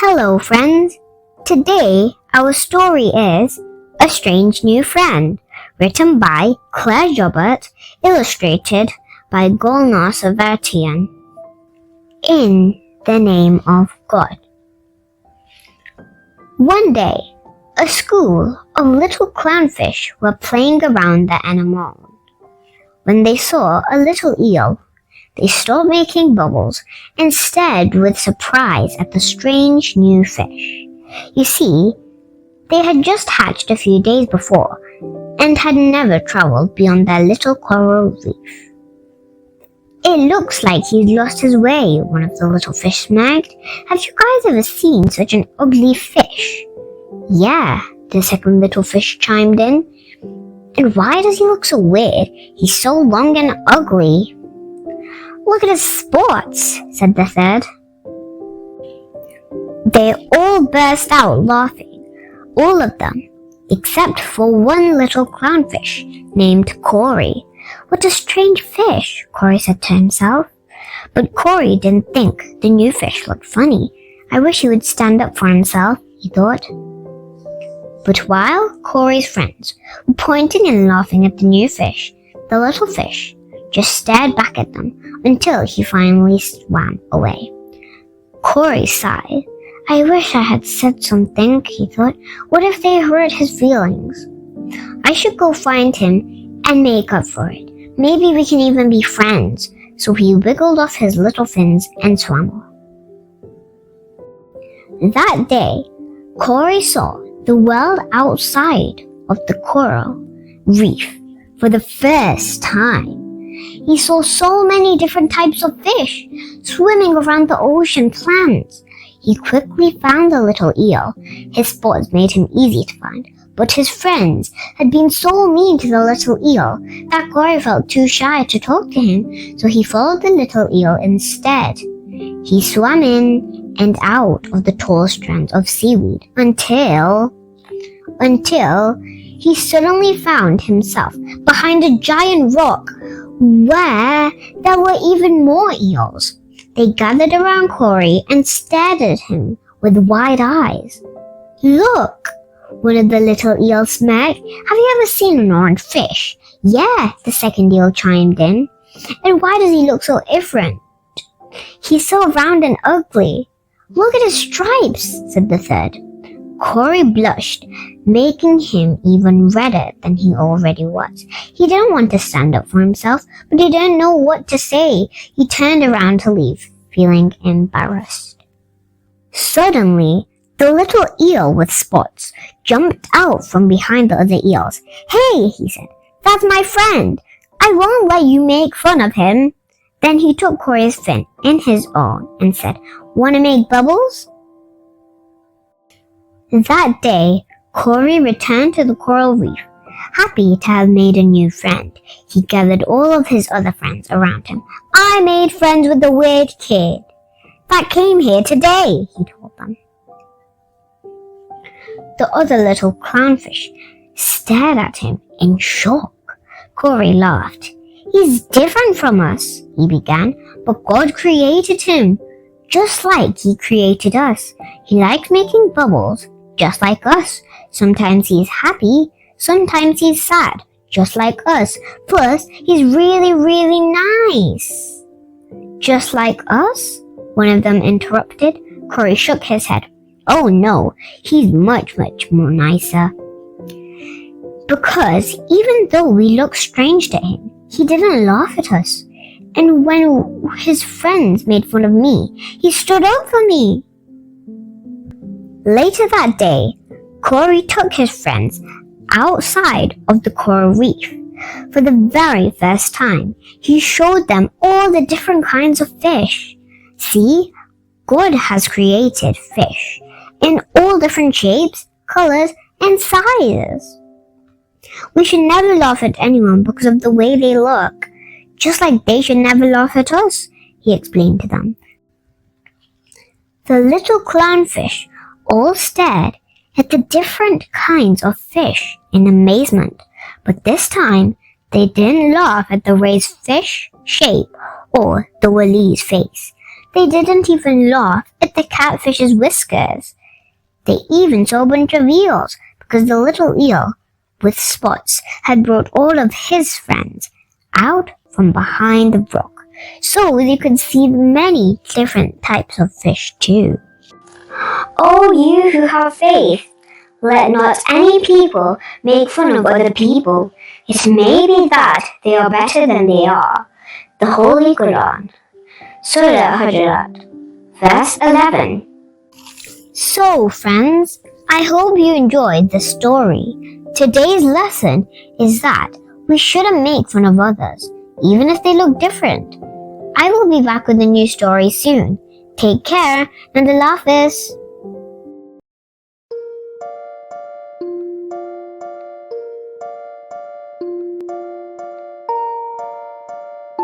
Hello friends! Today our story is A Strange New Friend, written by Claire Jobert, illustrated by Golnar Savartian. In the name of God. One day, a school of little clownfish were playing around the animal. When they saw a little eel, they stopped making bubbles and stared with surprise at the strange new fish. You see, they had just hatched a few days before and had never traveled beyond their little coral reef. "It looks like he's lost his way," one of the little fish snagged. "Have you guys ever seen such an ugly fish?" "Yeah," the second little fish chimed in. "And why does he look so weird? He's so long and ugly." "Look at his spots," said the third. They all burst out laughing, all of them, except for one little clownfish named Corey. "What a strange fish," Corey said to himself. But Corey didn't think the new fish looked funny. "I wish he would stand up for himself," he thought. But while Corey's friends were pointing and laughing at the new fish, the little fish just stared back at them until he finally swam away. Corey sighed. "I wish I had said something," he thought. "What if they hurt his feelings? I should go find him and make up for it. Maybe we can even be friends." So he wiggled off his little fins and swam off. That day, Corey saw the world outside of the coral reef for the first time. He saw so many different types of fish swimming around the ocean plants. He quickly found the little eel. His spots made him easy to find, but his friends had been so mean to the little eel that Corey felt too shy to talk to him, so he followed the little eel instead. He swam in and out of the tall strands of seaweed until he suddenly found himself behind a giant rock where there were even more eels. They gathered around Corey and stared at him with wide eyes. "Look!" one of the little eels smirked. "Have you ever seen an orange fish?" "Yeah," the second eel chimed in. "And why does he look so different? He's so round and ugly." "Look at his stripes," said the third. Corey blushed, making him even redder than he already was. He didn't want to stand up for himself, but he didn't know what to say. He turned around to leave, feeling embarrassed. Suddenly, the little eel with spots jumped out from behind the other eels. "Hey," he said, "that's my friend. I won't let you make fun of him." Then he took Corey's fin in his own and said, "Want to make bubbles?" That day, Corey returned to the coral reef, happy to have made a new friend. He gathered all of his other friends around him. "I made friends with the weird kid that came here today," he told them. The other little clownfish stared at him in shock. Corey laughed. "He's different from us," he began, "but God created him, just like he created us. He likes making bubbles, just like us. Sometimes he's happy, sometimes he's sad, just like us. Plus, he's really, really nice." "Just like us?" one of them interrupted. Corey shook his head. "Oh no, he's much, much more nicer. Because even though we look strange to him, he didn't laugh at us. And when his friends made fun of me, he stood up for me." Later that day, Corey took his friends outside of the coral reef. For the very first time, he showed them all the different kinds of fish. See, God has created fish in all different shapes, colors, and sizes. We should never laugh at anyone because of the way they look, just like they should never laugh at us, he explained to them. The little clownfish all stared at the different kinds of fish in amazement, but this time they didn't laugh at the raised fish shape or the Wally's face. They didn't even laugh at the catfish's whiskers. They even saw a bunch of eels because the little eel with spots had brought all of his friends out from behind the rock, so they could see many different types of fish too. O you who have faith, let not any people make fun of other people. It may be that they are better than they are. The Holy Quran, Surah Hujurat, verse 11. So, friends, I hope you enjoyed the story. Today's lesson is that we shouldn't make fun of others, even if they look different. I will be back with a new story soon. Take care, and Allah Hafiz.